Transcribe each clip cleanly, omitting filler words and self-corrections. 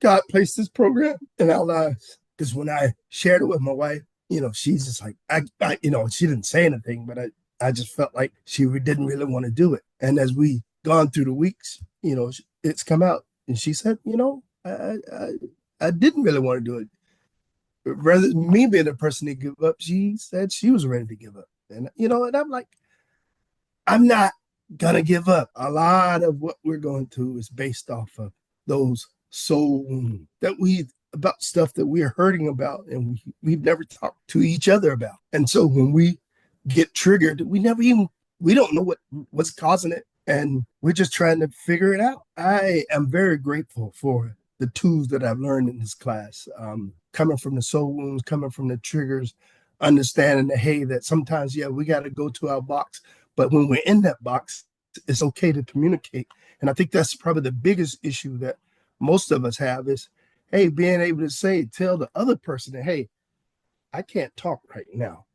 God placed this program in our lives. Because when I shared it with my wife, she's just like, she didn't say anything, but I just felt like she didn't really want to do it. And as we gone through the weeks, it's come out. And she said, I didn't really want to do it. Rather than me being the person to give up, she said she was ready to give up. And I'm like, I'm not gonna give up. A lot of what we're going through is based off of those soul wounds that about stuff that we're hurting about and we've never talked to each other about. And so when we get triggered, we don't know what's causing it. And we're just trying to figure it out. I am very grateful for the tools that I've learned in this class, coming from the soul wounds, coming from the triggers, understanding that, hey, that sometimes, yeah, we got to go to our box. But when we're in that box, it's okay to communicate. And I think that's probably the biggest issue that most of us have is, hey, being able to tell the other person that, hey, I can't talk right now,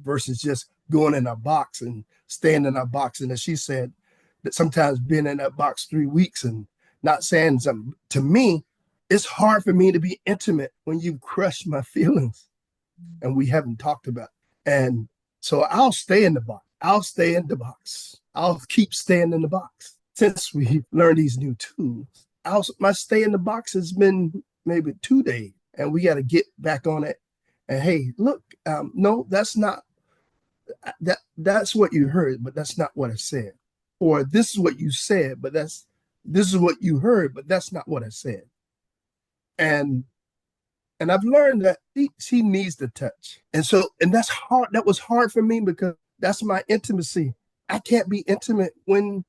versus just going in our box and staying in our box. And as she said, that sometimes being in that box 3 weeks and not saying something, to me, it's hard for me to be intimate when you crush my feelings and we haven't talked about it. And so I'll stay in the box. I'll stay in the box. I'll keep staying in the box. Since we've learned these new tools, my stay in the box has been maybe 2 days, and we got to get back on it. And hey, look, no, that's not that's what you heard, but that's not what I said. Or this is what you said, but this is what you heard, but that's not what I said. And I've learned that she needs the touch. And that's hard. That was hard for me because that's my intimacy. I can't be intimate when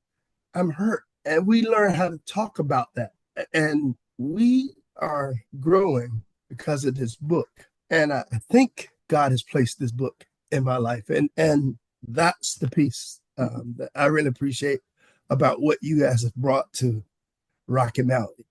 I'm hurt. And we learn how to talk about that. And we are growing because of this book. And I think God has placed this book in my life. And that's the piece that I really appreciate about what you guys have brought to Rocky Mountain.